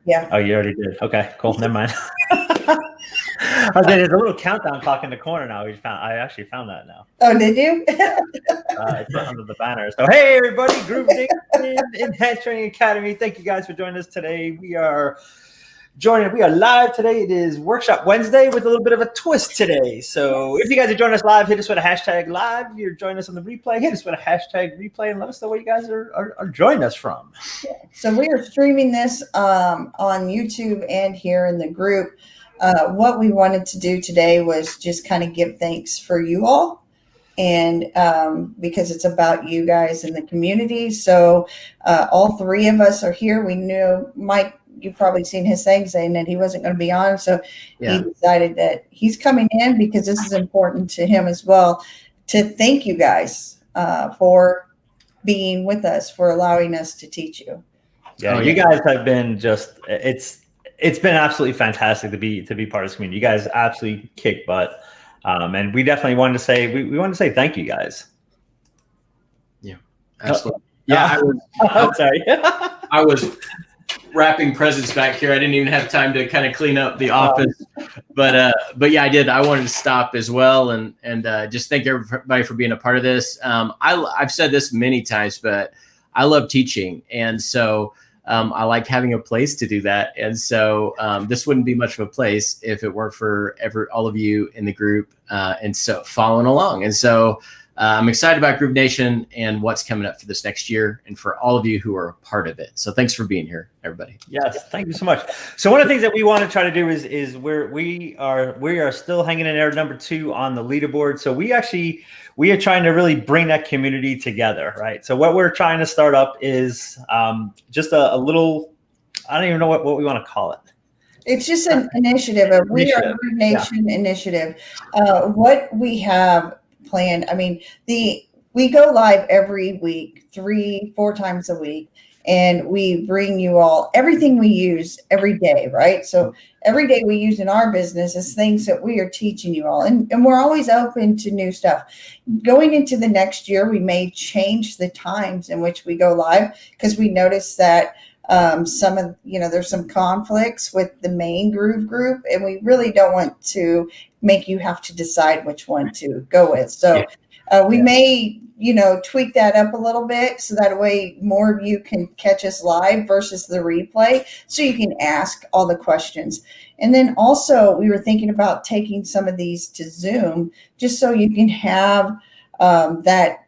Yeah. Oh, you already did. Okay, cool. Never mind. I was saying, there's a little countdown clock in the corner now. I actually found that now. Oh, did you? It's under the banner. So, hey, everybody, Groove Nation Enhanced Training Academy. Thank you guys for joining us today. We are live today. It is Workshop Wednesday with a little bit of a twist today. So if you guys are joining us live, hit us with a hashtag live. If you're joining us on the replay, hit us with a hashtag replay and let us know where you guys are joining us from. So we are streaming this on YouTube and here in the group. What we wanted to do today was just kind of give thanks for you all. And because it's about you guys in the community. So all three of us are here. We knew Mike, you've probably seen his thing saying that he wasn't going to be on. So he decided that he's coming in because this is important to him as well, to thank you guys for being with us, for allowing us to teach you. Yeah, you guys have been it's been absolutely fantastic to be part of this community. You guys absolutely kick butt. And we definitely wanted to say, we wanted to say thank you guys. Yeah, absolutely. Yeah, sorry. I was wrapping presents back here. I didn't even have time to kind of clean up the office, but yeah, I did. I wanted to stop as well and just thank everybody for being a part of this. I've said this many times, but I love teaching, and so I like having a place to do that. And so this wouldn't be much of a place if it weren't for all of you in the group and so following along. And so I'm excited about Groove Nation and what's coming up for this next year and for all of you who are a part of it. So thanks for being here, everybody. Yes, thank you so much. So one of the things that we want to try to do is we are still hanging in there, number 2 on the leaderboard. So we are trying to really bring that community together, right? So what we're trying to start up is just a little, I don't even know what we want to call it. It's just an initiative, a We Are Groove Nation initiative. What we have planned, I mean, we go live every week, 3-4 times a week, and we bring you all everything we use every day, right? So every day we use in our business is things that we are teaching you all. And we're always open to new stuff. Going into the next year, we may change the times in which we go live because we noticed that some of, there's some conflicts with the main Groove group, and we really don't want to make you have to decide which one to go with. So we may, tweak that up a little bit so that way more of you can catch us live versus the replay so you can ask all the questions. And then also we were thinking about taking some of these to Zoom just so you can have that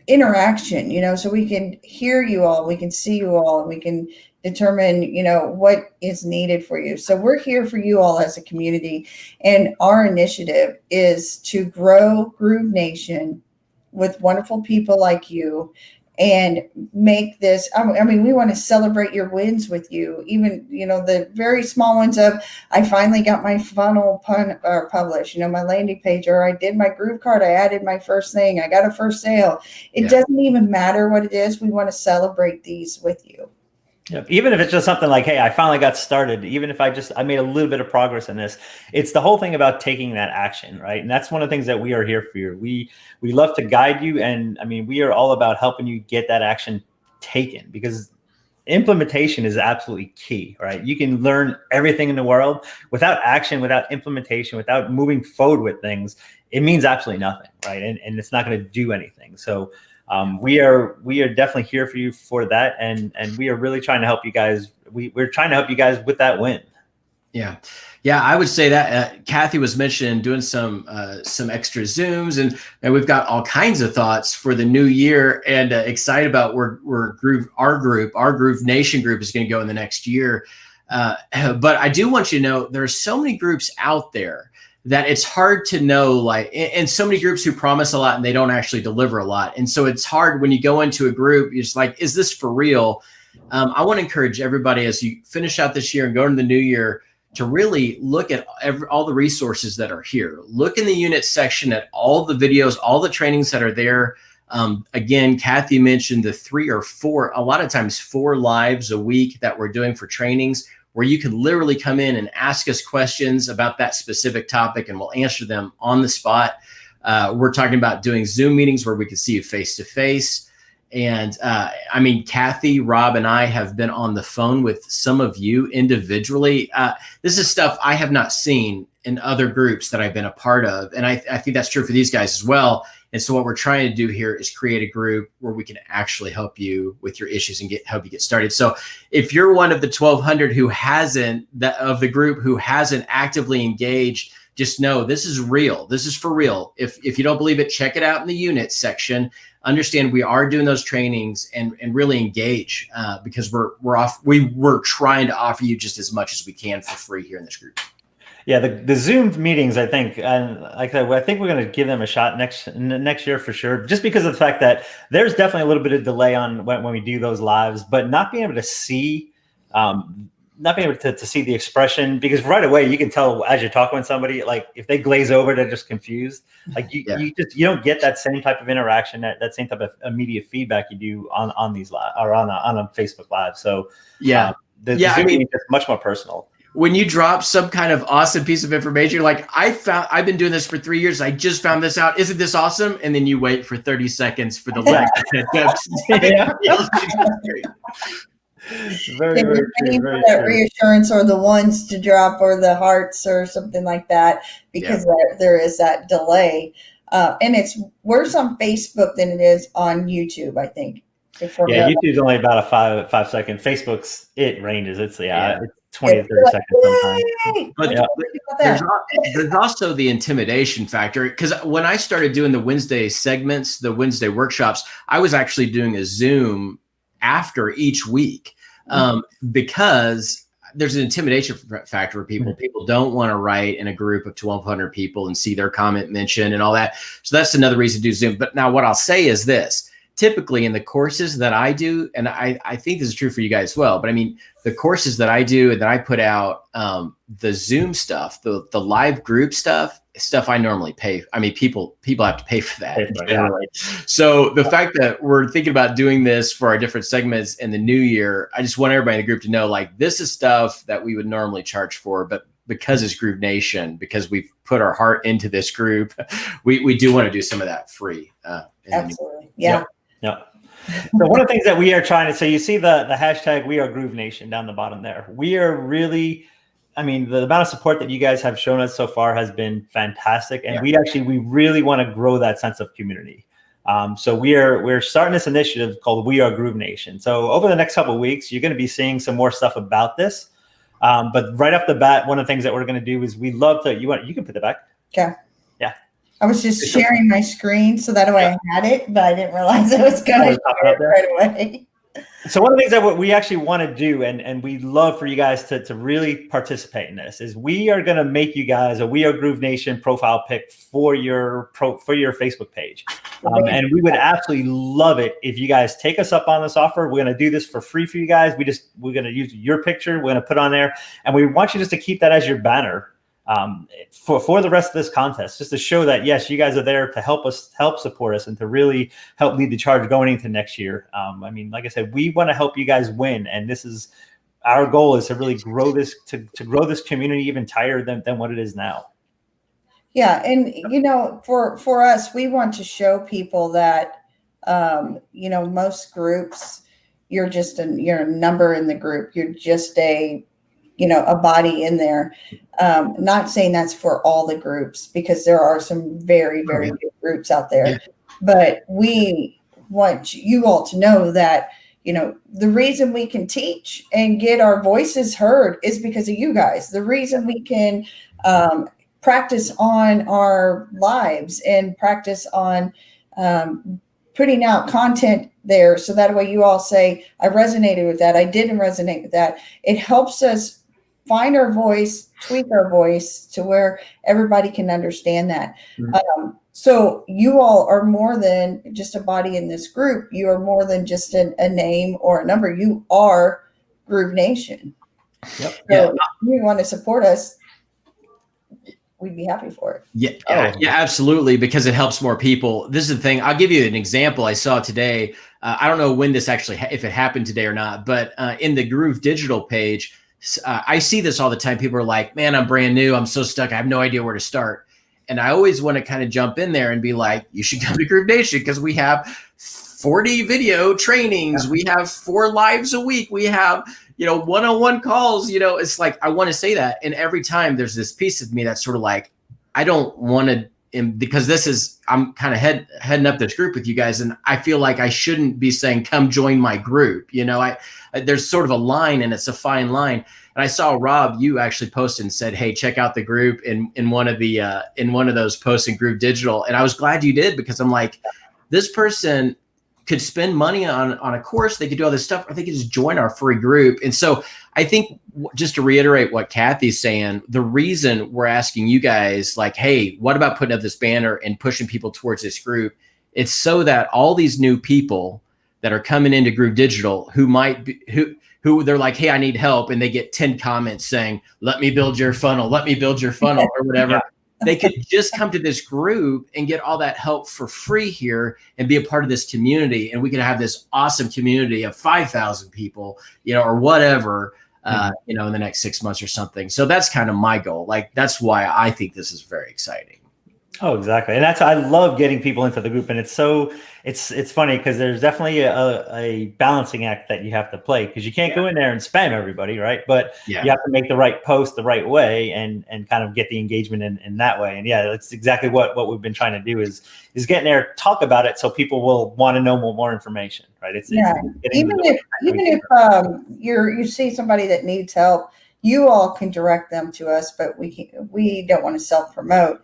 interaction, so we can hear you all, we can see you all, and we can determine, what is needed for you. So we're here for you all as a community. And our initiative is to grow Groove Nation with wonderful people like you and make this, I mean, we want to celebrate your wins with you, even, the very small ones of, I finally got my funnel published, my landing page, or I did my Groove card, I added my first thing, I got a first sale. It doesn't even matter what it is. We want to celebrate these with you. Yeah, even if it's just something like, hey, I finally got started, even if I made a little bit of progress in this, it's the whole thing about taking that action, right? And that's one of the things that we are here for. We love to guide you. And I mean, we are all about helping you get that action taken because implementation is absolutely key, right? You can learn everything in the world without action, without implementation, without moving forward with things. It means absolutely nothing, right? And it's not going to do anything. So we are definitely here for you for that, and we are really trying to help you guys. We're trying to help you guys with that win. Yeah, I would say that Kathy was mentioning doing some extra Zooms, and we've got all kinds of thoughts for the new year, and excited about where our Groove Nation group is going to go in the next year. But I do want you to know there are so many groups out there that it's hard to know, and so many groups who promise a lot and they don't actually deliver a lot. And so it's hard when you go into a group, you're just like, is this for real? I want to encourage everybody as you finish out this year and go into the new year to really look at all the resources that are here. Look in the unit section at all the videos, all the trainings that are there. Again, Kathy mentioned the 3 or 4, a lot of times 4 lives a week that we're doing for trainings, where you can literally come in and ask us questions about that specific topic and we'll answer them on the spot. We're talking about doing Zoom meetings where we can see you face to face. And I mean, Kathy, Rob, and I have been on the phone with some of you individually. This is stuff I have not seen in other groups that I've been a part of. And I think that's true for these guys as well. And so what we're trying to do here is create a group where we can actually help you with your issues and help you get started. So if you're one of the 1,200 who hasn't, of the group who hasn't actively engaged, just know this is real. This is for real. If you don't believe it, check it out in the units section. Understand we are doing those trainings and really engage because we're trying to offer you just as much as we can for free here in this group. Yeah, the Zoom meetings, I think, and like I think we're going to give them a shot next year for sure, just because of the fact that there's definitely a little bit of delay on when we do those lives, but not being able to see, not being able to see the expression, because right away you can tell as you're talking with somebody, like if they glaze over, they're just confused. Like you don't get that same type of interaction, that same type of immediate feedback you do on these live or on a Facebook Live. So the Zoom meeting is much more personal. When you drop some kind of awesome piece of information, you're like, I've been doing this for 3 years. I just found this out. Isn't this awesome? And then you wait for 30 seconds for the link. Very true. Reassurance or the ones to drop or the hearts or something like that, because there is that delay. And it's worse on Facebook than it is on YouTube, I think. YouTube's only about a 5 second. Facebook's it ranges. It's 20 to 30 seconds sometimes. But there's also the intimidation factor, because when I started doing the Wednesday segments, the Wednesday workshops, I was actually doing a Zoom after each week because there's an intimidation factor where people don't want to write in a group of 1,200 people and see their comment mentioned and all that. So that's another reason to do Zoom. But now what I'll say is this. Typically in the courses that I do, and I think this is true for you guys as well, but I mean, the courses that I do and that I put out, the Zoom stuff, the live group stuff I normally pay. I mean, people have to pay for that. So the fact that we're thinking about doing this for our different segments in the new year, I just want everybody in the group to know, like, this is stuff that we would normally charge for, but because it's Groove Nation, because we've put our heart into this group, we do want to do some of that free. Absolutely. Yeah. Yeah. So one of the things that we are trying to say, you see the hashtag We Are Groove Nation down the bottom there. We are really, I mean, the amount of support that you guys have shown us so far has been fantastic. And we really want to grow that sense of community. So we're starting this initiative called We Are Groove Nation. So over the next couple of weeks, you're going to be seeing some more stuff about this. But right off the bat, one of the things that we're going to do is we love to, you can put it back. Okay. Yeah. I was just sharing my screen so that way I had it, but I didn't realize I was going to share it right away. So one of the things that we actually want to do, and we love for you guys to really participate in this, is we are going to make you guys a We Are Groove Nation profile pic for your Facebook page. And we would absolutely love it if you guys take us up on this offer. We're going to do this for free for you guys. We're going to use your picture. We're going to put on there, and we want you just to keep that as your banner for the rest of this contest, just to show that, yes, you guys are there to help support us and to really help lead the charge going into next year. I mean, like I said, we want to help you guys win. And this is our goal, is to really grow this, to grow this community even tighter than what it is now. Yeah. And, for us, we want to show people that, most groups, you're a number in the group. You're just a body in there. Not saying that's for all the groups, because there are some very, very good groups out there. But we want you all to know that, the reason we can teach and get our voices heard is because of you guys. The reason we can practice on our lives and practice on putting out content there, so that way you all say, I resonated with that, I didn't resonate with that. It helps us find our voice, tweak our voice to where everybody can understand that. So you all are more than just a body in this group. You are more than just a name or a number. You are Groove Nation. Yep. So if you want to support us, we'd be happy for it. Yeah, absolutely, because it helps more people. This is the thing. I'll give you an example I saw today. I don't know when this actually, if it happened today or not, but in the Groove Digital page, I see this all the time. People are like, man, I'm brand new. I'm so stuck. I have no idea where to start. And I always want to kind of jump in there and be like, you should come to Groove Nation because we have 40 video trainings. We have 4 lives a week. We have, one-on-one calls. It's like, I want to say that. And every time there's this piece of me that's sort of like, I don't want to, because I'm kind of heading up this group with you guys. And I feel like I shouldn't be saying, come join my group. There's sort of a line, and it's a fine line. And I saw Rob, you actually posted and said, hey, check out the group in one of those posts in Groove Digital. And I was glad you did, because I'm like, this person could spend money on a course. They could do all this stuff, or they could just join our free group. And so I think, just to reiterate what Kathy's saying, the reason we're asking you guys, like, hey, what about putting up this banner and pushing people towards this group? It's so that all these new people that are coming into Groove Digital who they're like, hey, I need help. And they get 10 comments saying, let me build your funnel, or whatever. Yeah. They could just come to this group and get all that help for free here and be a part of this community. And we could have this awesome community of 5,000 people, or whatever, in the next 6 months or something. So that's kind of my goal. Like, that's why I think this is very exciting. Oh, exactly. And I love getting people into the group. And it's funny because there's definitely a balancing act that you have to play, because you can't go in there and spam everybody, right? But you have to make the right post the right way and kind of get the engagement in that way. And that's exactly what we've been trying to do is get in there, talk about it, so people will want to know more information, right? Even if you see somebody that needs help, you all can direct them to us, but we don't want to self-promote.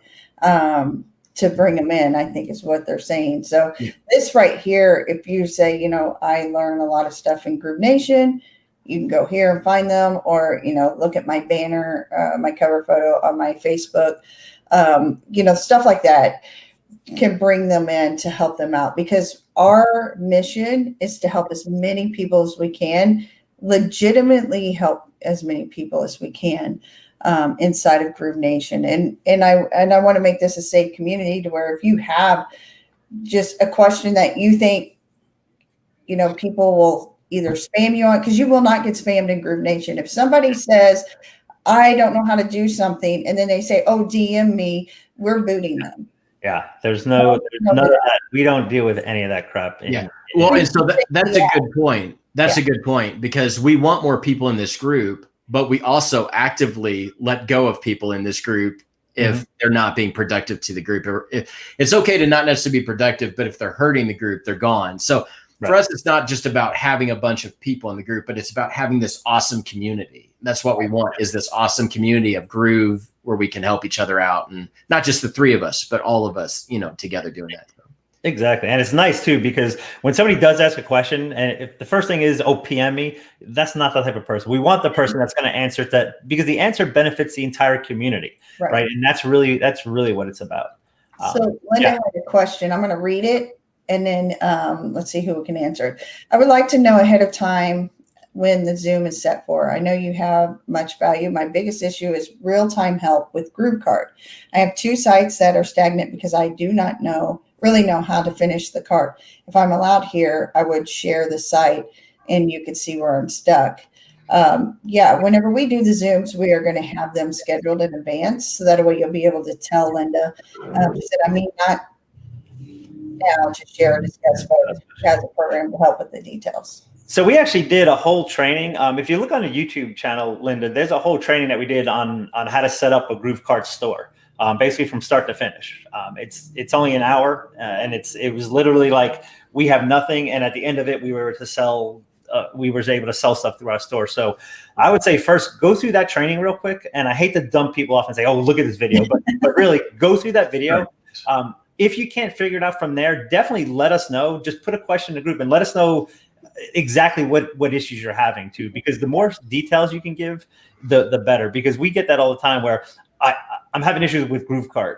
To bring them in, I think is what they're saying. So this right here, if you say, I learn a lot of stuff in Groove Nation, you can go here and find them, or, look at my banner, my cover photo on my Facebook, stuff like that can bring them in to help them out, because our mission is to help as many people as we can, legitimately help as many people as we can. Inside of Groove Nation. And I want to make this a safe community to where if you have just a question that you think, people will either spam you on, because you will not get spammed in Groove Nation. If somebody says, I don't know how to do something, and then they say, oh, DM me, we're booting them. Yeah, there's none of that. We don't deal with any of that crap. Well, and so that's a good point. That's a good point, because we want more people in this group, but we also actively let go of people in this group if they're not being productive to the group. Or if it's okay to not necessarily be productive, but if they're hurting the group, they're gone. So for us, it's not just about having a bunch of people in the group, but it's about having this awesome community. That's what we want, is this awesome community of Groove where we can help each other out, and not just the 3 of us, but all of us, together doing that. Exactly. And it's nice too, because when somebody does ask a question, and if the first thing is, PM me, that's not the type of person. We want the person that's going to answer that, because the answer benefits the entire community. Right. And that's really what it's about. So Linda had a question. I'm going to read it, and then let's see who can answer it. I would like to know ahead of time when the Zoom is set for. I know you have much value. My biggest issue is real-time help with GrooveCart. I have 2 sites that are stagnant because I do not really know how to finish the cart. If I'm allowed here, I would share the site and you could see where I'm stuck. Whenever we do the Zooms, we are going to have them scheduled in advance, so that way you'll be able to tell Linda. She said, not now to share or discuss, but she has a program to help with the details. So we actually did a whole training. If you look on the YouTube channel, Linda, there's a whole training that we did on how to set up a GrooveCart store. Basically from start to finish. It's only an hour, and it was literally like, we have nothing, and at the end of it, we were able to sell stuff through our store. So I would say first go through that training real quick. And I hate to dump people off and say, oh, look at this video, but really go through that video. If you can't figure it out from there, definitely let us know. Just put a question in the group and let us know exactly what issues you're having too, because the more details you can give, the better, because we get that all the time where I'm having issues with GrooveCart.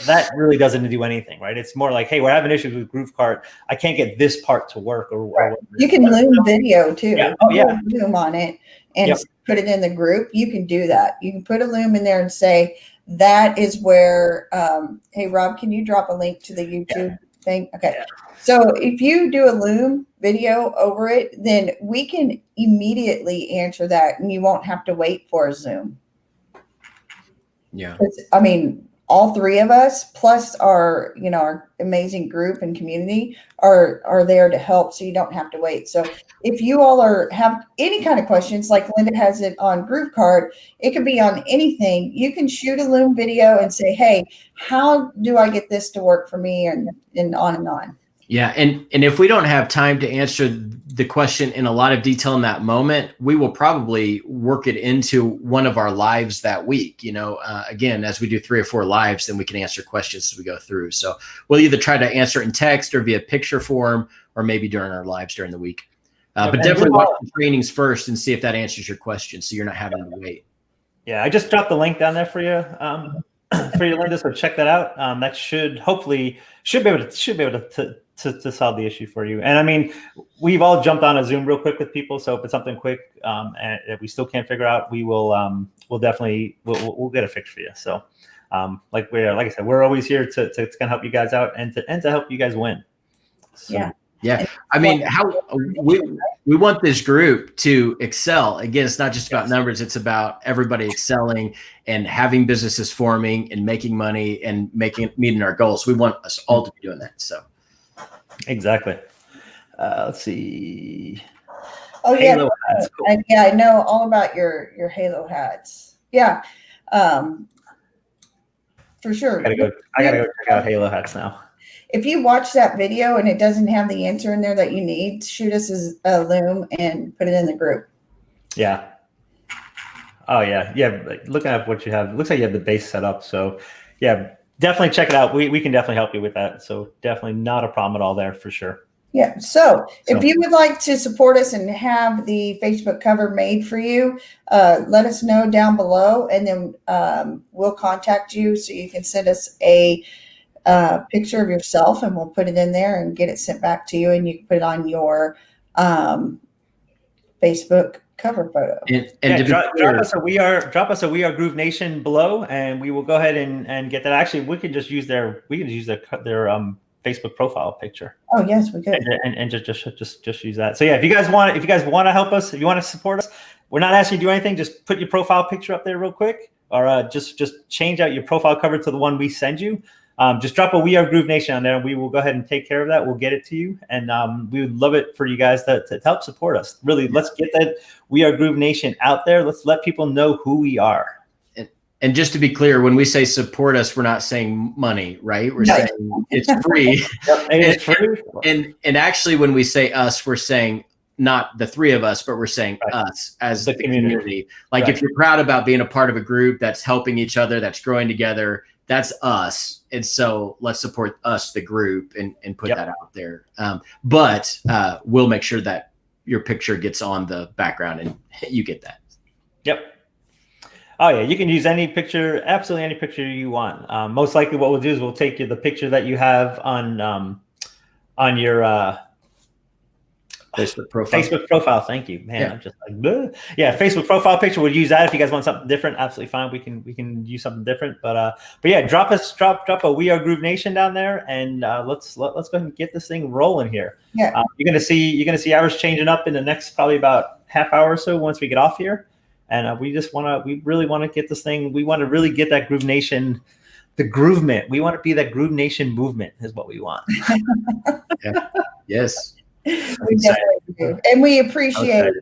That really doesn't do anything, right? It's more like, hey, we're having issues with GrooveCart. I can't get this part to work. Or you can Loom video too. Loom on it and put it in the group. You can do that. You can put a Loom in there and say, that is where, hey, Rob, can you drop a link to the YouTube thing? Okay. Yeah. So if you do a Loom video over it, then we can immediately answer that, and you won't have to wait for a Zoom. Yeah. all three of us, plus our, our amazing group and community are there to help, so you don't have to wait. So if you all have any kind of questions, like Linda has it on Groove Card, it could be on anything. You can shoot a Loom video and say, hey, how do I get this to work for me? And on and on. Yeah. And if we don't have time to answer the question in a lot of detail in that moment, we will probably work it into one of our lives that week. Again, as we do 3 or 4 lives, then we can answer questions as we go through. So we'll either try to answer it in text or via picture form, or maybe during our lives during the week. But definitely watch the trainings first and see if that answers your question, so you're not having to wait. Yeah, I just dropped the link down there for you, Linda. So check that out. That should be able to solve the issue for you. And I mean, we've all jumped on a Zoom real quick with people. So if it's something quick and if we still can't figure out, we'll definitely get a fix for you. So like I said, we're always here to kind of help you guys out and to help you guys win. So. Yeah. I mean, how we want this group to excel. Again, it's not just about numbers. It's about everybody excelling and having businesses forming and making money and meeting our goals. We want us all to be doing that. So. Exactly. Let's see. Oh, Halo hats. Cool. I know all about your Halo hats. Yeah. For sure. I gotta go check out Halo hats now. If you watch that video and it doesn't have the answer in there that you need, shoot us a Loom and put it in the group. Yeah. Oh yeah. Yeah. Looking at what you have, it looks like you have the base set up. So yeah, definitely check it out. We can definitely help you with that. So definitely not a problem at all there for sure. Yeah. So if you would like to support us and have the Facebook cover made for you, let us know down below, and then we'll contact you so you can send us a picture of yourself, and we'll put it in there and get it sent back to you, and you can put it on your Facebook cover photo. And drop us a We Are Groove Nation below, and we will go ahead and get that. Actually, we could just use their Facebook profile picture. Oh yes, we could. And just use that. So yeah, if you guys want to help us, if you want to support us, we're not asking you to do anything. Just put your profile picture up there real quick, or just change out your profile cover to the one we send you. Just drop a We Are Groove Nation on there, and we will go ahead and take care of that. We'll get it to you, and we would love it for you guys to help support us. Really, let's get that We Are Groove Nation out there. Let's let people know who we are. And just to be clear, when we say support us, we're not saying money, right? We're saying it's free. It's free. And actually, when we say us, we're saying not the 3 of us, but we're saying us as the community. Like if you're proud about being a part of a group that's helping each other, that's growing together, that's us. And so let's support us, the group, and put that out there. But we'll make sure that your picture gets on the background and you get that. Yep. Oh yeah, you can use any picture, absolutely any picture you want. Most likely what we'll do is we'll take the picture that you have on your Facebook profile. Facebook profile. Thank you, man. I'm just like, bleh. Yeah, Facebook profile picture. We'll use that if you guys want something different. Absolutely fine. We can use something different. But yeah, drop a We Are Groove Nation down there, and let's go ahead and get this thing rolling here. Yeah. You're gonna see ours changing up in the next probably about half hour or so once we get off here, and we really want to get this thing. We want to really get that Groove Nation. The groovement. We want to be that Groove Nation movement is what we want. Yeah. Yes. We definitely do. And we appreciate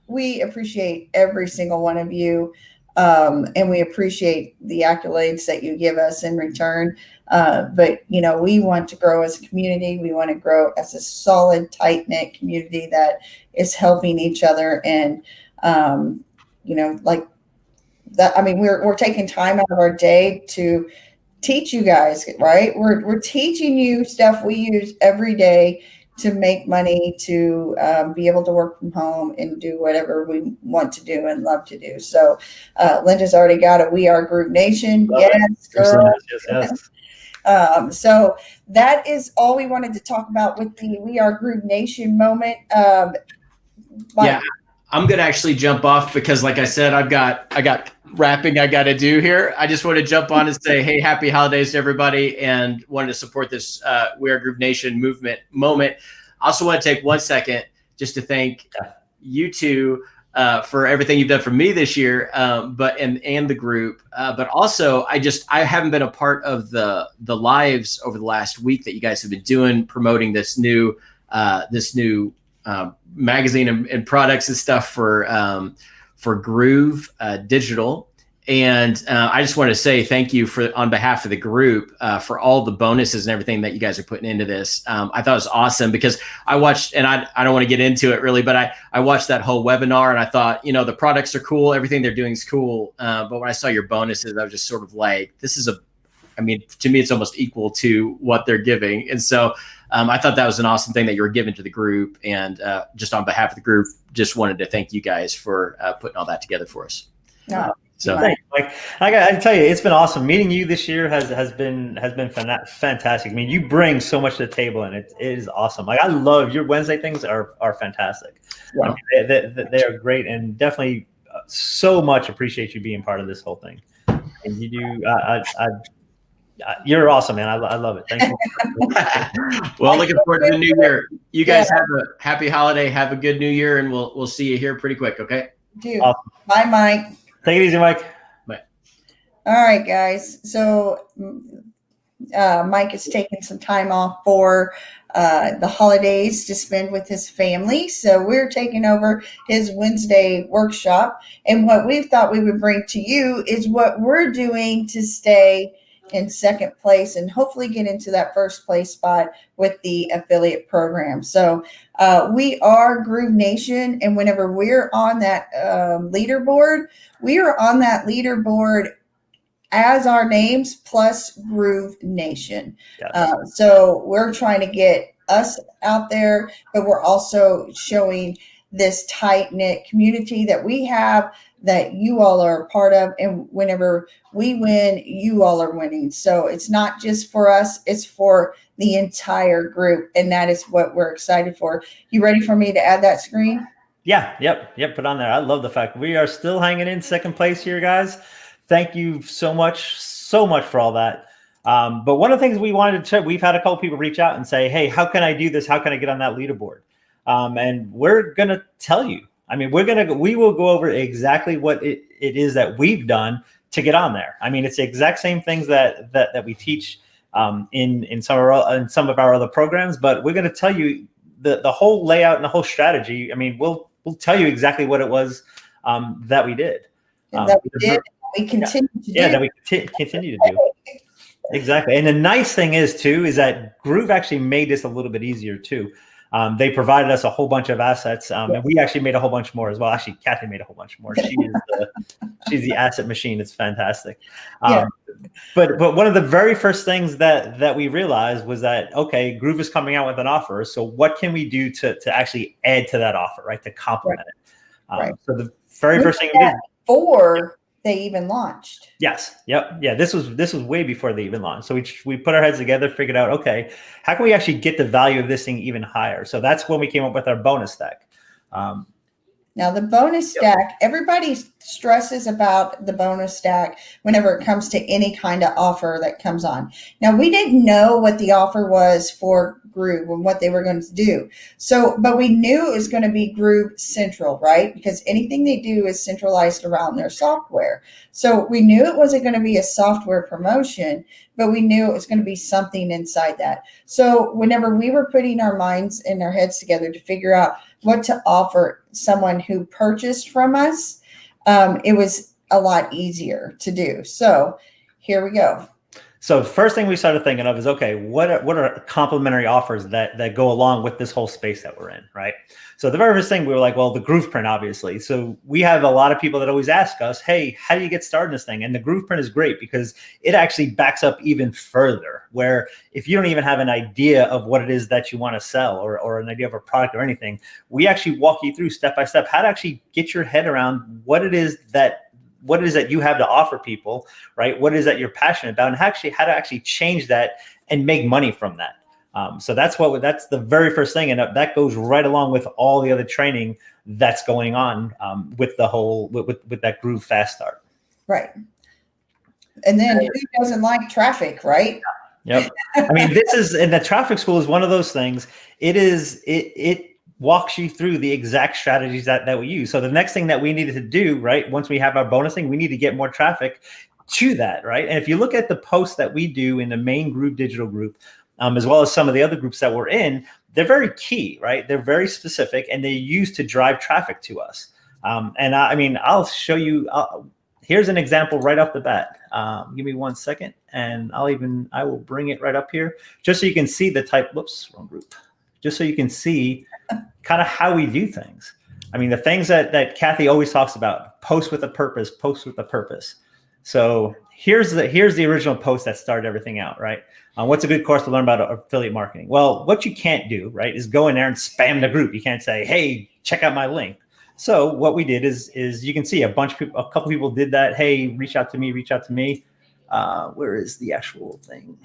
we appreciate every single one of you. And we appreciate the accolades that you give us in return. But we want to grow as a community. We want to grow as a solid, tight-knit community that is helping each other. And like that, I mean, we're taking time out of our day to teach you guys, right? We're teaching you stuff we use every day to make money, to be able to work from home and do whatever we want to do and love to do. So Linda's already got a We Are Groove Nation. Yes, girl. Yes. So that is all we wanted to talk about with the We Are Groove Nation moment. Yeah, I'm gonna actually jump off because, like I said, I got wrapping I got to do here. I just want to jump on and say, hey, happy holidays to everybody, and wanted to support this We Are Groove Nation movement moment. I also want to take 1 second just to thank you two for everything you've done for me this year, but and the group. But also, I haven't been a part of the lives over the last week that you guys have been doing, promoting this new magazine and products and stuff for Groove Digital. And I just want to say thank you on behalf of the group for all the bonuses and everything that you guys are putting into this. I thought it was awesome because I watched, and I don't want to get into it really, but I watched that whole webinar and I thought, the products are cool. Everything they're doing is cool. But when I saw your bonuses, I was just sort of like, to me, it's almost equal to what they're giving. And so I thought that was an awesome thing that you were giving to the group. And just on behalf of the group, just wanted to thank you guys for putting all that together for us. Yeah. So thanks, Mike. I got to tell you, it's been awesome. Meeting you this year has been fantastic. I mean, you bring so much to the table, and it is awesome. Like, I love your Wednesday things are fantastic. Yeah. I mean, they are great, and definitely so much appreciate you being part of this whole thing. And you do. You're awesome, man. I love it. Thank you. Well, looking forward to the new year. You guys have a happy holiday. Have a good new year, and we'll see you here pretty quick. Okay. Awesome. Bye, Mike. Take it easy, Mike. Bye. All right, guys. So Mike is taking some time off for the holidays to spend with his family. So we're taking over his Wednesday workshop. And what we thought we would bring to you is what we're doing to stay in second place and hopefully get into that first place spot with the affiliate program. So we are Groove Nation, and whenever we're on that leaderboard, we are on that leaderboard as our names plus Groove Nation. Yes. So we're trying to get us out there, but we're also showing this tight-knit community that we have, that you all are a part of. And whenever we win, you all are winning. So it's not just for us, it's for the entire group. And that is what we're excited for. You ready for me to add that screen? Yeah. Yep. Put on there. I love the fact we are still hanging in second place here, guys. Thank you so much for all that. But one of the things we wanted to check, we've had a couple people reach out and say, hey, how can I do this? How can I get on that leaderboard? And we're going to tell you. I mean, we will go over exactly what it is that we've done to get on there. I mean, it's the exact same things that we teach in some of our other programs, but we're going to tell you the whole layout and the whole strategy. I mean, we'll tell you exactly what it was that we did. That we did. We continue to do. Yeah, that we continue to do. Exactly. And the nice thing is that Groove actually made this a little bit easier too. They provided us a whole bunch of assets, and we actually made a whole bunch more as well. Actually, Kathy made a whole bunch more. She's the asset machine. It's fantastic. But one of the very first things that we realized was that, okay, Groove is coming out with an offer. So what can we do to actually add to that offer, right? To complement it. So the very first thing we did before they even launched. Yes. Yep. Yeah. This was way before they even launched. So we put our heads together, figured out, okay, how can we actually get the value of this thing even higher? So that's when we came up with our bonus stack. Now the bonus stack, everybody stresses about the bonus stack whenever it comes to any kind of offer that comes on. Now we didn't know what the offer was for Groove and what they were going to do. So, but we knew it was going to be Groove Central, right? Because anything they do is centralized around their software. So we knew it wasn't going to be a software promotion, but we knew it was going to be something inside that. So whenever we were putting our minds and our heads together to figure out what to offer someone who purchased from us, it was a lot easier to do. So here we go. So the first thing we started thinking of is, okay, what are complementary offers that go along with this whole space that we're in, right? So the very first thing we were like, well, the Groove Print, obviously. So we have a lot of people that always ask us, hey, how do you get started in this thing? And the Groove Print is great because it actually backs up even further, where if you don't even have an idea of what it is that you want to sell or an idea of a product or anything, we actually walk you through step by step how to actually get your head around what it is that you have to offer people, right? What is that you're passionate about, and how to actually change that and make money from that. So that's the very first thing, and that goes right along with all the other training that's going on with the whole with that Groove Fast Start. Right. And then who doesn't like traffic, right? Yep. I mean, and the traffic school is one of those things. It walks you through the exact strategies that we use. So the next thing that we needed to do, right, once we have our bonusing, we need to get more traffic to that, right? And if you look at the posts that we do in the main Groove Digital group, as well as some of the other groups that we're in, they're very key, right? They're very specific, and they're used to drive traffic to us. And I mean, I'll show you. Here's an example right off the bat. Give me 1 second, and I will bring it right up here, just so you can see the type. Whoops, wrong group. Just so you can see kind of how we do things. I mean, the things that Kathy always talks about: post with a purpose, post with a purpose. So here's the original post that started everything out, right? What's a good course to learn about affiliate marketing? Well, what you can't do, right, is go in there and spam the group. You can't say, hey, check out my link. So what we did is you can see a couple people did that. Hey, reach out to me. Where is the actual thing?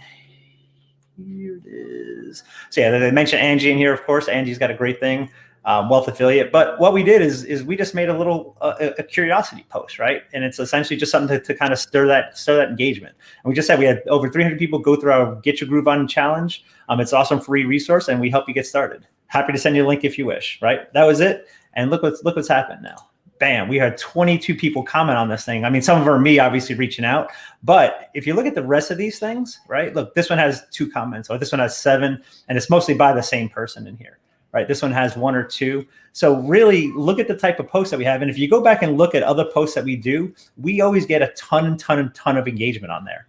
Here it is. So yeah, they mentioned Angie in here, of course. Angie's got a great thing. Wealth affiliate. But what we did is we just made a little a curiosity post, right? And it's essentially just something to kind of stir that engagement. And we just said we had over 300 people go through our Get Your Groove On challenge. It's an awesome free resource, and we help you get started. Happy to send you a link if you wish, right? That was it. And look what's happened now. Bam, we had 22 people comment on this thing. I mean, some of them are me obviously reaching out, but if you look at the rest of these things, right? Look, this one has 2 comments, or this one has 7, and it's mostly by the same person in here. Right, this one has 1 or 2. So really look at the type of posts that we have. And if you go back and look at other posts that we do, we always get a ton of engagement on there.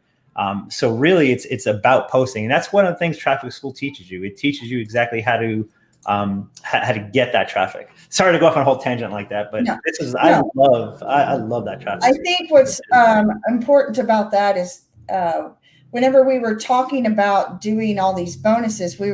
So really it's about posting. And that's one of the things Traffic School teaches you. It teaches you exactly how to get that traffic. Sorry to go off on a whole tangent like that, but I love that traffic. I think what's important about that is whenever we were talking about doing all these bonuses, we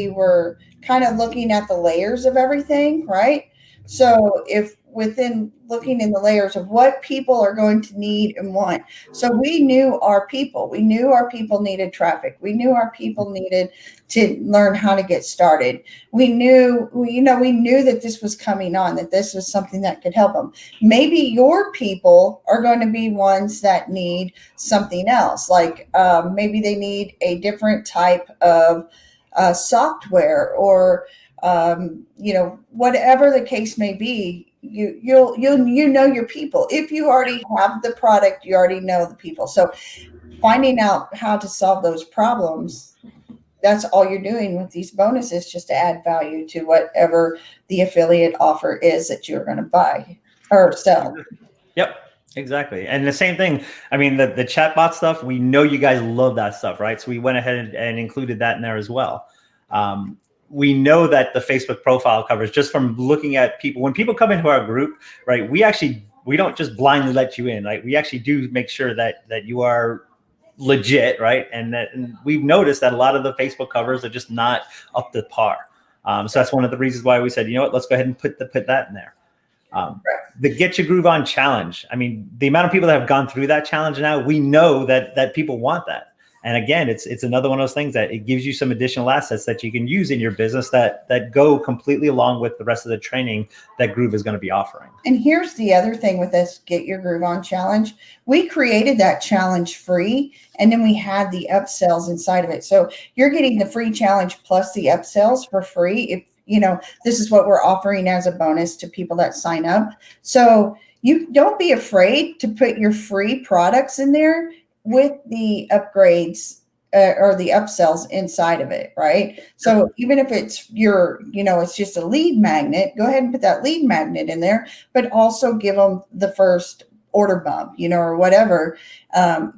were kind of looking at the layers of everything, right? So if within looking in the layers of what people are going to need and want. So we knew our people. We knew our people needed traffic. We knew our people needed to learn how to get started. We knew that this was coming on, that this was something that could help them. Maybe your people are going to be ones that need something else. Like maybe they need a different type of software or whatever the case may be. You know your people. If you already have the product, you already know the people. So finding out how to solve those problems, that's all you're doing with these bonuses, just to add value to whatever the affiliate offer is that you're going to buy or sell. Yep. Exactly. And the same thing, I mean, the chatbot stuff, we know you guys love that stuff, right? So we went ahead and included that in there as well. We know that the Facebook profile covers, just from looking at people, when people come into our group, right, we don't just blindly let you in. Like, we actually do make sure that you are legit, right? And we've noticed that a lot of the Facebook covers are just not up to par. So that's one of the reasons why we said, you know what, let's go ahead and put that in there. The Get Your Groove On challenge. I mean, the amount of people that have gone through that challenge now, we know that people want that. And again, it's another one of those things that it gives you some additional assets that you can use in your business that go completely along with the rest of the training that Groove is going to be offering. And here's the other thing with this Get Your Groove On challenge. We created that challenge free, and then we had the upsells inside of it. So you're getting the free challenge plus the upsells for free. If this is what we're offering as a bonus to people that sign up. So you don't be afraid to put your free products in there with the upgrades or the upsells inside of it, right? So even if it's it's just a lead magnet, go ahead and put that lead magnet in there, but also give them the first order bump, or whatever,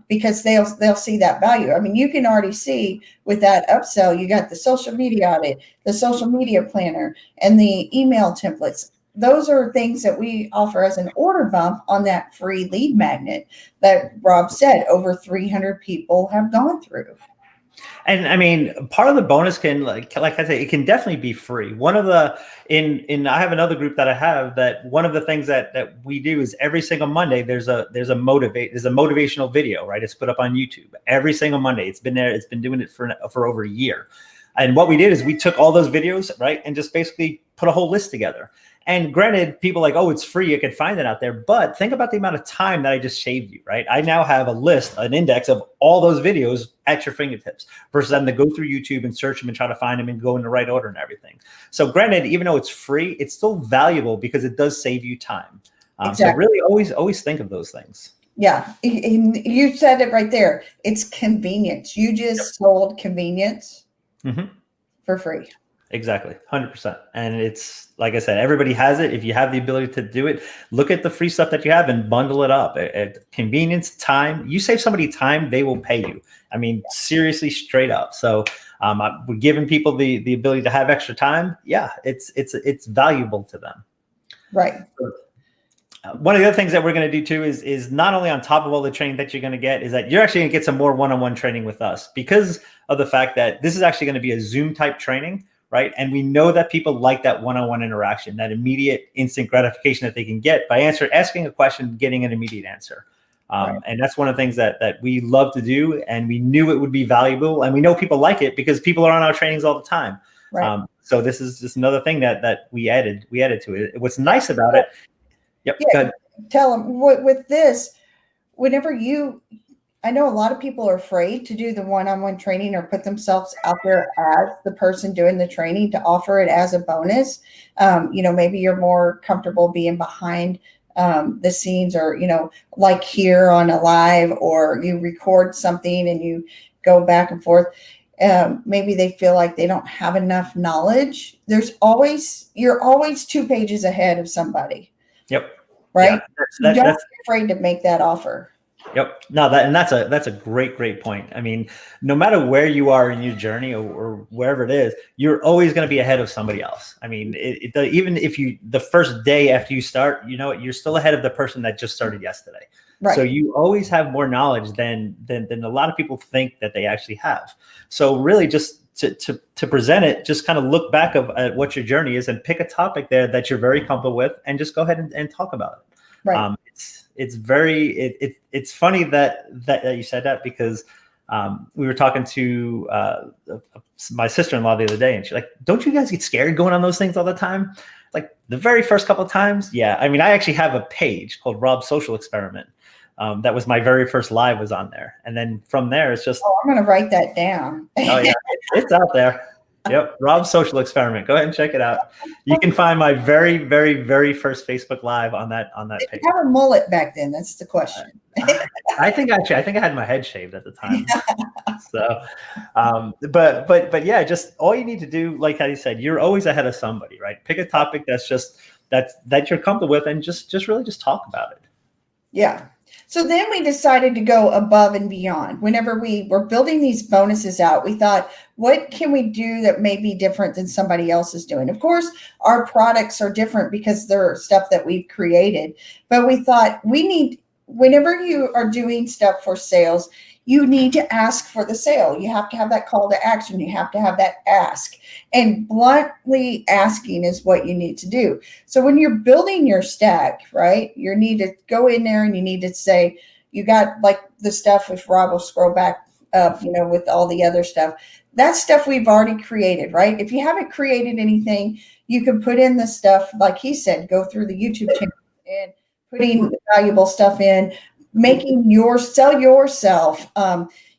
because they'll see that value. I mean, you can already see with that upsell, you got the social media audit, the social media planner, and the email templates. Those are things that we offer as an order bump on that free lead magnet that Rob said over 300 people have gone through. And I mean, part of the bonus can, like I said, it can definitely be free. One of the I have another group that I have that one of the things that we do is every single Monday there's a motivational video, right? It's put up on YouTube every single Monday. It's been there. It's been doing it for over a year. And what we did is we took all those videos, right, and just basically put a whole list together. And granted, people like, oh, it's free, you can find it out there. But think about the amount of time that I just saved you, right? I now have a list, an index of all those videos at your fingertips versus having to go through YouTube and search them and try to find them and go in the right order and everything. So granted, even though it's free, it's still valuable because it does save you time. Exactly. So really always think of those things. Yeah. You said it right there. It's convenience. You just sold convenience for free. Exactly. 100%. And it's, like I said, everybody has it. If you have the ability to do it, look at the free stuff that you have and bundle it up. Convenience, time. You save somebody time, they will pay you. I mean, seriously, straight up. So we're giving people the ability to have extra time. Yeah, it's valuable to them. Right. One of the other things that we're going to do too is not only on top of all the training that you're going to get, is that you're actually going to get some more one-on-one training with us because of the fact that this is actually going to be a Zoom type training. Right. And we know that people like that one-on-one interaction, that immediate instant gratification that they can get by asking a question, getting an immediate answer. Right. And that's one of the things that we love to do. And we knew it would be valuable. And we know people like it because people are on our trainings all the time. Right. So this is just another thing that we added to it. What's nice about it. Yep. Yeah, tell them with this, whenever I know a lot of people are afraid to do the one-on-one training or put themselves out there as the person doing the training to offer it as a bonus. Maybe you're more comfortable being behind the scenes or, like here on a live, or you record something and you go back and forth. Maybe they feel like they don't have enough knowledge. You're always 2 pages ahead of somebody. Yep. Right. Yeah, don't be afraid to make that offer. Yep. No, that's a great point. I mean, no matter where you are in your journey or wherever it is, you're always going to be ahead of somebody else. I mean, even if the first day after you start, you're still ahead of the person that just started yesterday. Right. So you always have more knowledge than a lot of people think that they actually have. So really just to present it, just kind of look back at what your journey is and pick a topic there that you're very comfortable with and just go ahead and talk about it. Right. It's funny that you said that because we were talking to my sister-in-law the other day, and she's like, "Don't you guys get scared going on those things all the time?" Like the very first couple of times, yeah. I mean, I actually have a page called Rob's Social Experiment. That was my very first live was on there, and then from there it's just. Oh, I'm going to write that down. Oh yeah, it's out there. Yep, Rob's Social Experiment. Go ahead and check it out. You can find my very, very, very first Facebook Live on that page. Did you have a mullet back then? That's the question. I think I had my head shaved at the time. So, but yeah, just all you need to do, like how you said, you're always ahead of somebody, right? Pick a topic that you're comfortable with, and just really just talk about it. Yeah. So then we decided to go above and beyond. Whenever we were building these bonuses out, we thought, what can we do that may be different than somebody else is doing? Of course, our products are different because they're stuff that we've created. But we thought whenever you are doing stuff for sales, you need to ask for the sale. You have to have that call to action. You have to have that ask. And bluntly asking is what you need to do. So when you're building your stack, right, you need to go in there and you need to say, you got like the stuff, if Rob will scroll back up, with all the other stuff, that's stuff we've already created, right? If you haven't created anything, you can put in the stuff, like he said, go through the YouTube channel and putting valuable stuff in, sell yourself.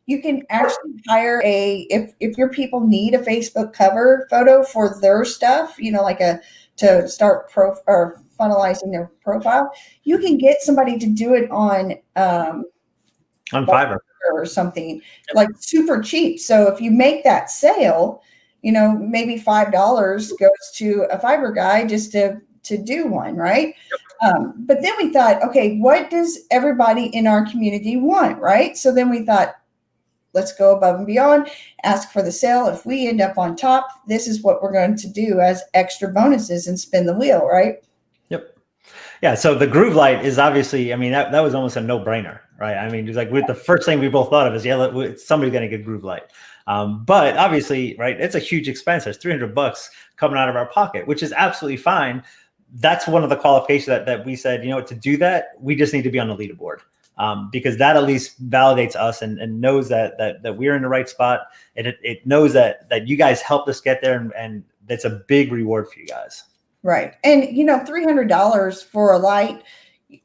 You can actually hire if your people need a Facebook cover photo for their stuff, to start funnelizing their profile, you can get somebody to do it on Fiverr or something like super cheap. So if you make that sale, maybe $5 goes to a Fiverr guy just to do one, right? But then we thought, okay, what does everybody in our community want, right? So then we thought, let's go above and beyond, ask for the sale. If we end up on top, this is what we're going to do as extra bonuses and spin the wheel, right? Yep. Yeah. So the Groove Light is obviously, I mean, that was almost a no-brainer, right? I mean, it was like the first thing we both thought of is, somebody's going to get Groove Light. But obviously, right, it's a huge expense. There's $300 coming out of our pocket, which is absolutely fine. That's one of the qualifications that we said, to do that, we just need to be on the leaderboard. Because that at least validates us and knows that we're in the right spot. It knows that you guys helped us get there, and that's a big reward for you guys. Right. And $300 for a light,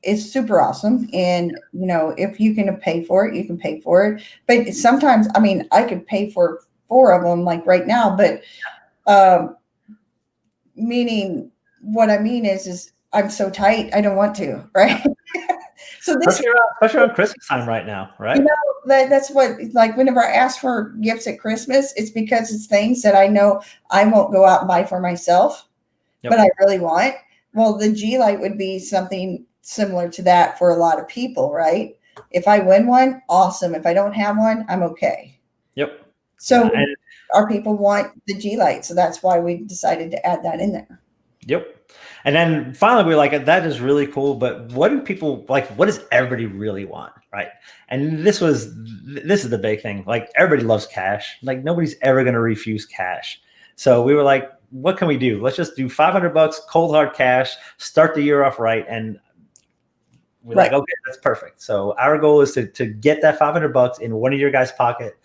is super awesome. And, if you can pay for it, you can pay for it. But sometimes, I mean, I could pay for 4 of them like right now, but meaning what I mean is I'm so tight, I don't want to, right? So this, especially around Christmas time right now, right? That's what, like, whenever I ask for gifts at Christmas, it's because it's things that I know I won't go out and buy for myself, but I really want. Well, the G Light would be something similar to that for a lot of people, right? If I win one, awesome. If I don't have one, I'm okay. Yep. So our people want the G Light, so that's why we decided to add that in there. Yep. And then finally, we're like, that is really cool, but what do people like? What does everybody really want, right? And this is the big thing. Like, everybody loves cash. Like, nobody's ever going to refuse cash. So we were like, what can we do? Let's just do $500 cold hard cash, start the year off right. And we're like, okay, that's perfect. So our goal is to get that $500 in one of your guys' pocket.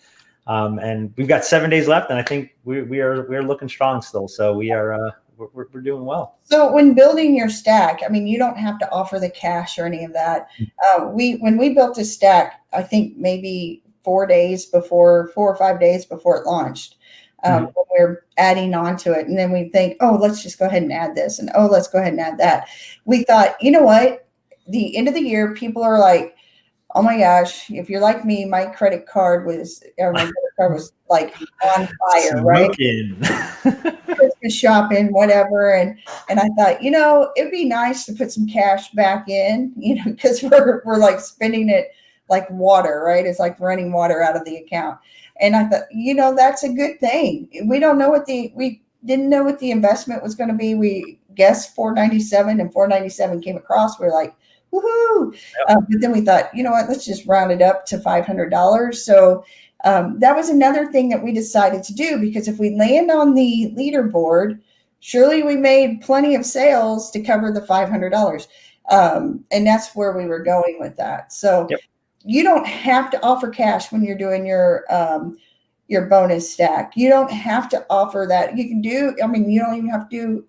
And we've got 7 days left, and I think we're looking strong still. So we're doing well. So when building your stack, I mean, you don't have to offer the cash or any of that. When we built a stack, I think maybe 4 or 5 days before it launched, when we're adding on to it. And then we think, oh, let's just go ahead and add this. And oh, let's go ahead and add that. We thought, you know what? The end of the year, people are like, oh my gosh, if you're like me, my credit card was like on fire, smoking. Right? Christmas shopping, whatever. And I thought, it'd be nice to put some cash back in, because we're like spending it like water, right? It's like running water out of the account. And I thought, that's a good thing. We didn't know what the investment was going to be. We guessed $497, and $497 came across. We were like, woohoo. Yep. But then we thought, you know what, let's just round it up to $500. So that was another thing that we decided to do, because if we land on the leaderboard, surely we made plenty of sales to cover the $500. And that's where we were going with that. So you don't have to offer cash when you're doing your bonus stack. You don't have to offer that. You can do, you don't even have to do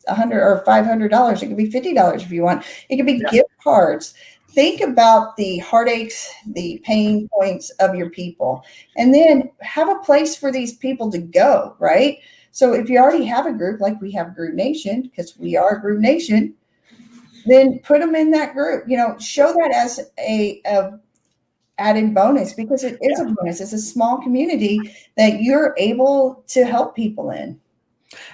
$100 or $500. It could be $50 if you want. It could be gift cards. Think about the heartaches, the pain points of your people, and then have a place for these people to go, right? So if you already have a group, like we have Groove Nation, because we are Groove Nation, then put them in that group. Show that as a added bonus, because it is a bonus. It's a small community that you're able to help people in.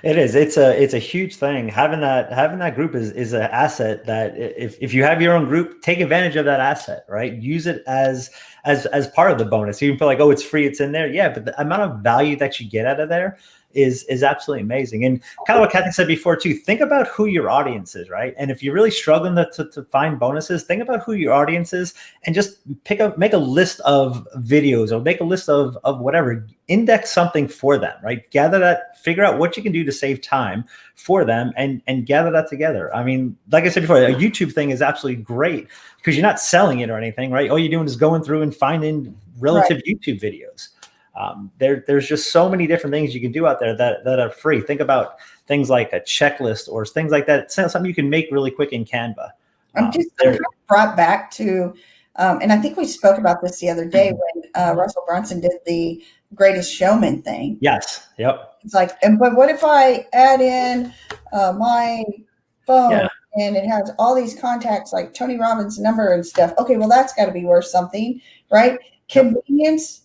It is. It's a huge thing. Having that group is an asset that if you have your own group, take advantage of that asset, right? Use it as part of the bonus. You can feel like, oh, it's free, it's in there. Yeah, but the amount of value that you get out of there is absolutely amazing. And kind of what Kathy said before too, think about who your audience is, right? And if you're really struggling to find bonuses, think about who your audience is, and just make a list of videos, or make a list of whatever, index something for them, right? Gather that, figure out what you can do to save time for them, and gather that together. I mean, like I said before, a YouTube thing is absolutely great because you're not selling it or anything, right? All you're doing is going through and finding relative YouTube videos. There's just so many different things you can do out there that are free. Think about things like a checklist or things like that. It's something you can make really quick in Canva. I'm kind of brought back to, and I think we spoke about this the other day when Russell Brunson did the Greatest Showman thing. Yes. Yep. It's like, but what if I add in my phone and it has all these contacts like Tony Robbins' number and stuff? Okay, well, that's got to be worth something, right? Convenience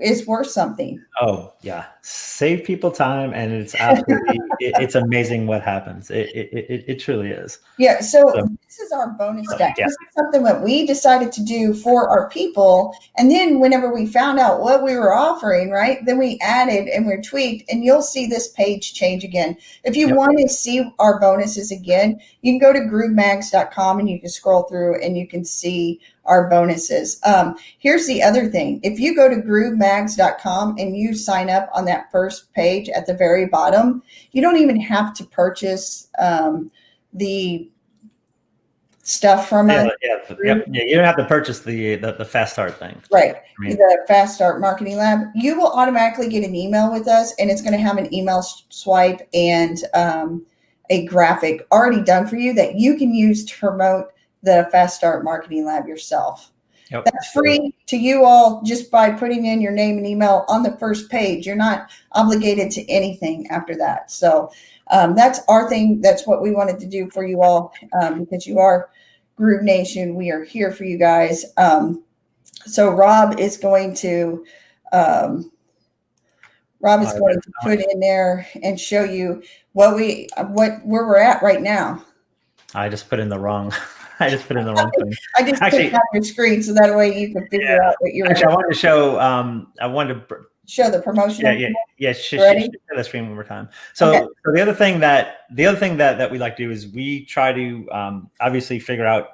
is worth something. Oh yeah, save people time, and it's absolutely it's amazing what happens. It truly is. Yeah. So this is our bonus stack. This is something that we decided to do for our people, and then whenever we found out what we were offering, right, then we added and we tweaked, and you'll see this page change again. If you want to see our bonuses again, you can go to groovemags.com and you can scroll through and you can see our bonuses. Here's the other thing. If you go to groovemags.com and you sign up on that first page at the very bottom, you don't even have to purchase the stuff from us. You don't have to purchase the Fast Start thing. Right. The Fast Start Marketing Lab. You will automatically get an email with us, and it's going to have an email swipe and a graphic already done for you that you can use to promote the Fast Start Marketing Lab yourself. Yep. That's free to you all just by putting in your name and email on the first page. You're not obligated to anything after that. So that's our thing. That's what we wanted to do for you all because you are Groove Nation. We are here for you guys. So Rob is going to put in there and show you where we're at right now. I just put in the wrong. I just put in the wrong thing. I just put it on your screen so that way you can figure out what you're. Actually, I wanted to show. I wanted to show the promotion. Yeah. Share the screen one more time. So, okay. So the other thing that we like to do is we try to obviously figure out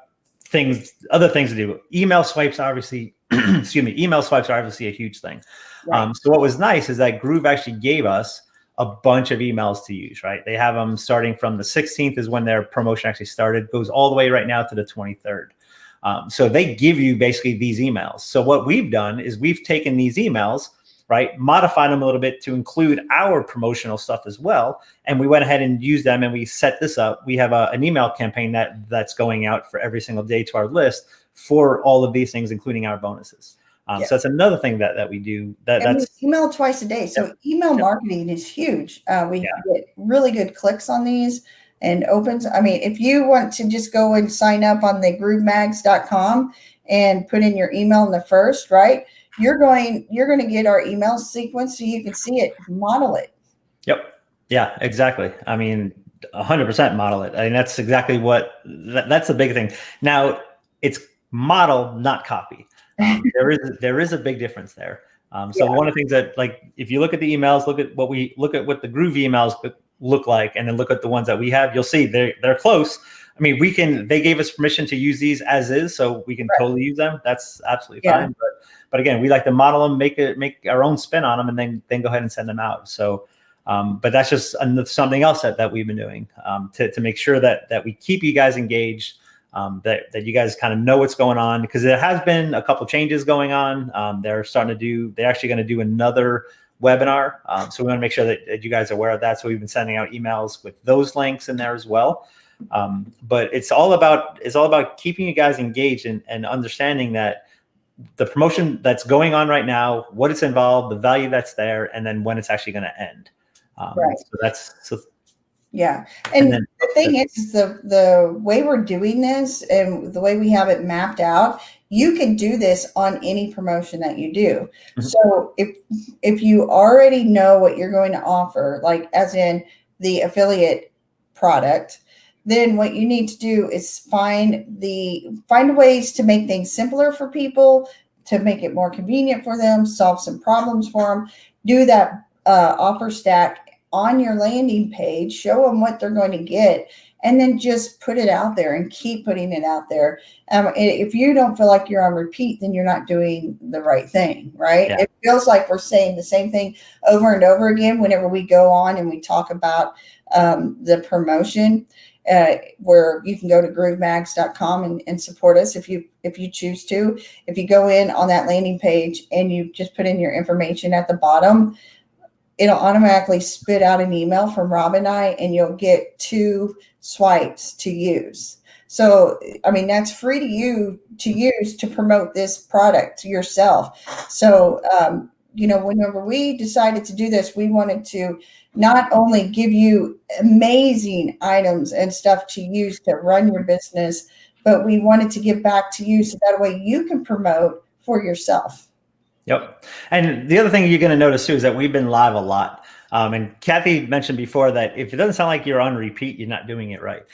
other things to do. Email swipes, obviously. Excuse me. Email swipes are obviously a huge thing. Right. So what was nice is that Groove actually gave us a bunch of emails to use, right? They have them starting from the 16th is when their promotion actually started, goes all the way right now to the 23rd. So they give you basically these emails. So what we've done is we've taken these emails, right, modified them a little bit to include our promotional stuff as well. And we went ahead and used them and we set this up. We have an email campaign that's going out for every single day to our list for all of these things, including our bonuses. So that's another thing that we do. That's we email twice a day. So email marketing is huge. We get really good clicks on these and opens. I mean, if you want to just go and sign up on the groovemags.com and put in your email in the first, right? You're going to get our email sequence so you can see it, model it. Yep. Yeah, exactly. I mean, 100% model it. I mean, that's exactly that's the big thing. Now it's model, not copy. There is a big difference there. So one of the things that, like, if you look at the emails, look at what the Groove emails look like, and then look at the ones that we have, you'll see they're close. I mean, they gave us permission to use these as is, so we can totally use them. That's absolutely fine. But again, we like to model them, make our own spin on them, and then go ahead and send them out. So, but that's just something else that we've been doing to make sure that we keep you guys engaged. That you guys kind of know what's going on, because there has been a couple changes going on. They're actually going to do another webinar. So we want to make sure that you guys are aware of that. So we've been sending out emails with those links in there as well. But it's all about keeping you guys engaged and understanding that the promotion that's going on right now, what it's involved, the value that's there, and then when it's actually going to end. Yeah. And then, the thing is the way we're doing this and the way we have it mapped out, you can do this on any promotion that you do. Mm-hmm. So if you already know what you're going to offer, like as in the affiliate product, then what you need to do is find ways to make things simpler for people, to make it more convenient for them, solve some problems for them, do that offer stack on your landing page, show them what they're going to get, and then just put it out there and keep putting it out there. If you don't feel like you're on repeat, then you're not doing the right thing, right? Yeah. It feels like we're saying the same thing over and over again whenever we go on and we talk about the promotion, where you can go to groovemags.com and support us if you choose to. If you go in on that landing page and you just put in your information at the bottom, it'll automatically spit out an email from Rob and I, and you'll get 2 swipes to use. So, I mean, that's free to use to promote this product to yourself. So, whenever we decided to do this, we wanted to not only give you amazing items and stuff to use to run your business, but we wanted to give back to you so that way you can promote for yourself. Yep. And the other thing you're going to notice too is that we've been live a lot. And Kathy mentioned before that if it doesn't sound like you're on repeat, you're not doing it right.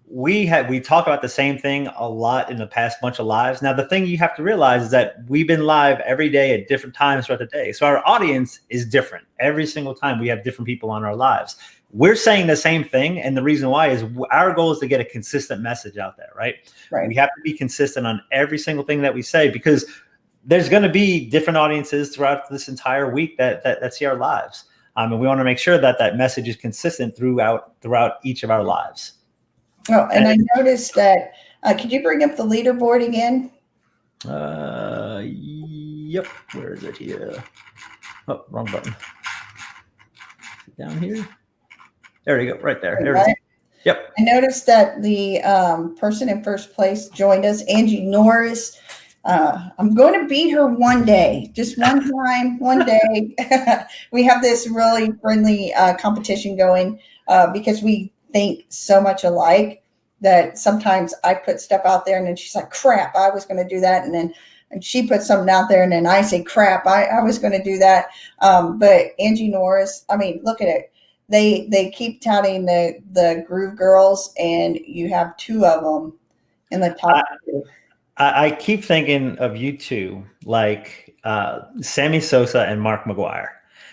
We talk about the same thing a lot in the past bunch of lives. Now, the thing you have to realize is that we've been live every day at different times throughout the day. So our audience is different. Every single time we have different people on our lives. We're saying the same thing. And the reason why is our goal is to get a consistent message out there, right? We have to be consistent on every single thing that we say, because there's going to be different audiences throughout this entire week that see our lives. And we want to make sure that message is consistent throughout each of our lives. Oh, and I noticed that, could you bring up the leaderboard again? Yep. Where is it here? Oh, wrong button. Down here. There you go. Right there. There it is. Yep. I noticed that the person in first place joined us, Angie Norris. I'm going to beat her one day, just one time, one day. We have this really friendly competition going because we think so much alike that sometimes I put stuff out there and then she's like, crap, I was going to do that. And she put something out there and then I say, crap, I was going to do that. But Angie Norris, I mean, look at it. They keep touting the Groove Girls, and you have two of them in the top two. I keep thinking of you two, like Sammy Sosa and Mark McGuire,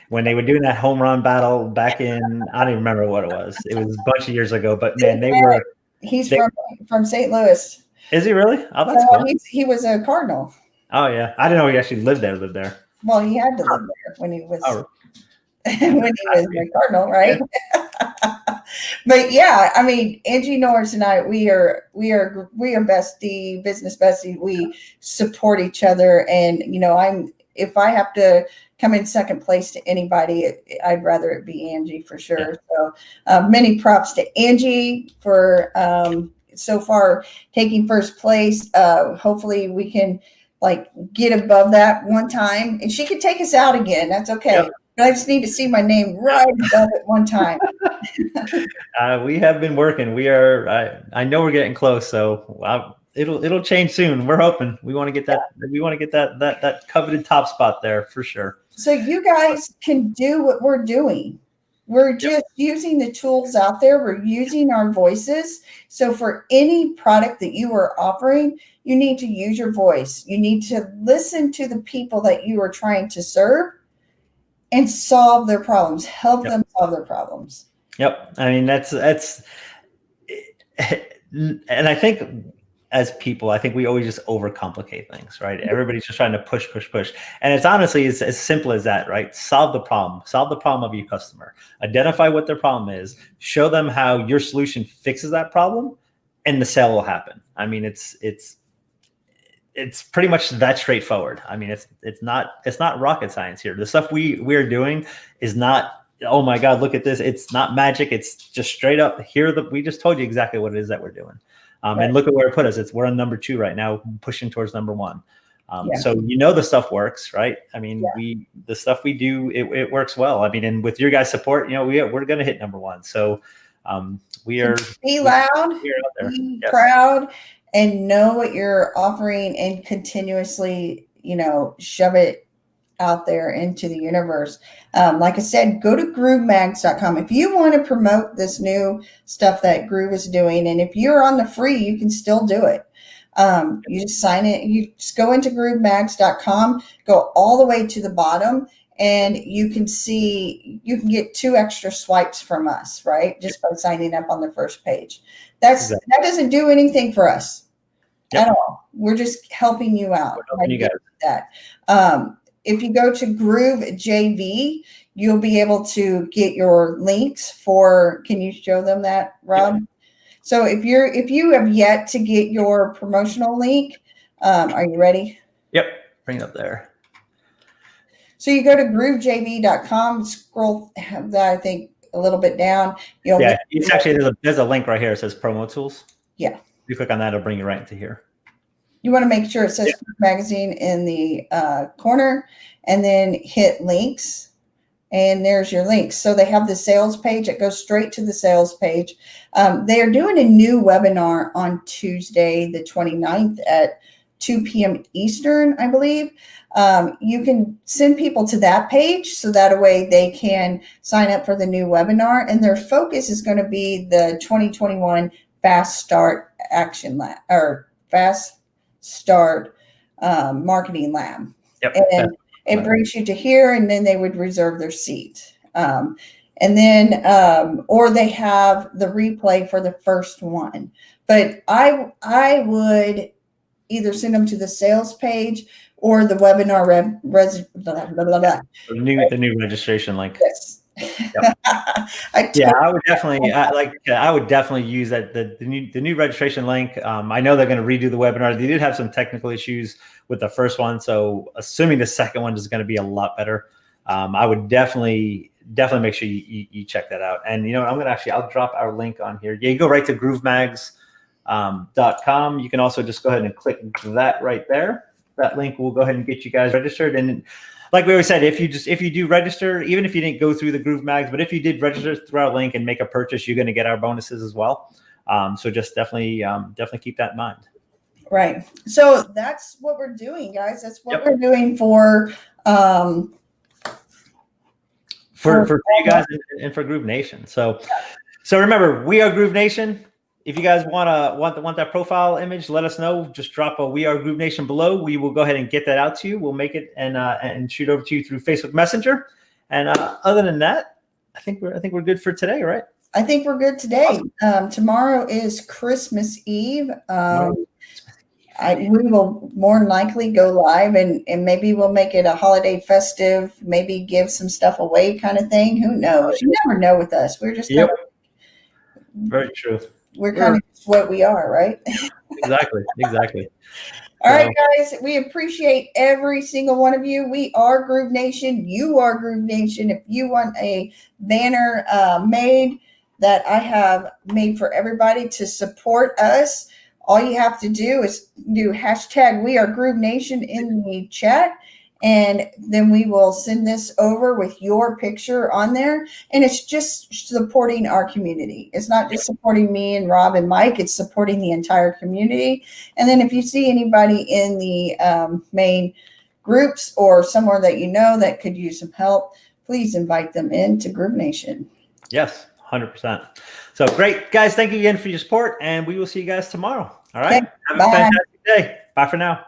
when they were doing that home run battle back in, I don't even remember what it was. It was a bunch of years ago, but man, they were. He's from St. Louis. Is he really? Oh, that's cool. He was a Cardinal. Oh yeah, I didn't know he actually lived there. Well, he had to live there when he was when he was a Cardinal, right? But yeah, I mean, Angie Norris and I, we are bestie, business bestie. We support each other, and you know, if I have to come in second place to anybody, I'd rather it be Angie for sure. So many props to Angie for so far taking first place. Hopefully we can like get above that one time, and she could take us out again. That's okay. Yep. But I just need to see my name right above it one time. We have been working. We are. I know we're getting close, so it'll change soon. We're hoping. We want to get that. We want to get that coveted top spot there for sure. So you guys can do what we're doing. We're just using the tools out there. We're using our voices. So for any product that you are offering, you need to use your voice. You need to listen to the people that you are trying to serve and solve their problems, help them solve their problems. Yep. I mean, that's, and I think as people, I think we always just overcomplicate things, right? Everybody's just trying to push. And it's honestly as simple as that, right? Solve the problem of your customer, identify what their problem is, show them how your solution fixes that problem, and the sale will happen. I mean, it's pretty much that straightforward. I mean, it's not rocket science here. The stuff we're doing is not, oh my God, look at this. It's not magic. It's just straight up we just told you exactly what it is that we're doing. And look at where it put us. We're on number 2 right now, pushing towards number 1. So the stuff works, right? I mean, the stuff we do, it works well. I mean, and with your guys' support, we're going to hit number 1. So we are. Be loud, be proud, and know what you're offering, and continuously, shove it out there into the universe. Like I said, go to groovemags.com. If you want to promote this new stuff that Groove is doing, and if you're on the free, you can still do it. You just sign it. You just go into groovemags.com, go all the way to the bottom, and you can get 2 extra swipes from us, right? Just by signing up on the first page. That doesn't do anything for us at all. We're just helping you out. You guys. That. If you go to Groove JV, you'll be able to get your links for. Can you show them that, Rob? Yeah. So if you have yet to get your promotional link, are you ready? Yep, bring it up there. So you go to groovejv.com, scroll that I think a little bit down. It's actually there's a link right here. It says promo tools. Yeah. If you click on that, it'll bring you right into here. You want to make sure it says magazine in the corner, and then hit links, and there's your links. So they have the sales page. It goes straight to the sales page. They are doing a new webinar on Tuesday, the 29th at 2 p.m. Eastern, I believe. You can send people to that page so that way they can sign up for the new webinar, and their focus is going to be the 2021 Fast Start Action Lab, or Fast Start Marketing Lab. Yep. And it brings you to here, and then they would reserve their seat. And then, or they have the replay for the first one. But I would either send them to the sales page or the webinar the new registration link. Yes. Yep. I would definitely I would definitely use that the new registration link. I know they're going to redo the webinar. They did have some technical issues with the first one, so assuming the second one is going to be a lot better. I would definitely definitely make sure you check that out. And, I'll drop our link on here. Yeah, you go right to groovemags.com. You can also just go ahead and click that right there. That link will go ahead and get you guys registered. And like we always said, if you do register, even if you didn't go through the Groove Mags, but if you did register through our link and make a purchase, you're going to get our bonuses as well. So just definitely keep that in mind. Right. So that's what we're doing, guys. That's what we're doing for you guys and for Groove Nation. So remember, we are Groove Nation. If you guys want that profile image, let us know. Just drop a "We Are Groove Nation" below. We will go ahead and get that out to you. We'll make it and shoot over to you through Facebook Messenger. And other than that, I think we're good for today, right? I think we're good today. Awesome. Tomorrow is Christmas Eve. We will more than likely go live and maybe we'll make it a holiday festive, maybe give some stuff away kind of thing. Who knows? You never know with us. We're just very true. We're kind of what we are, right? Exactly. All right, guys, we appreciate every single one of you. We are Groove Nation. You are Groove Nation. If you want a banner made that I have made for everybody to support us, all you have to do is do hashtag We Are Groove Nation in the chat. And then we will send this over with your picture on there. And it's just supporting our community. It's not just supporting me and Rob and Mike. It's supporting the entire community. And then if you see anybody in the main groups or somewhere that you know that could use some help, please invite them into Groove Nation. Yes, 100%. So great, guys. Thank you again for your support. And we will see you guys tomorrow. All right. Okay, have a fantastic day. Bye for now.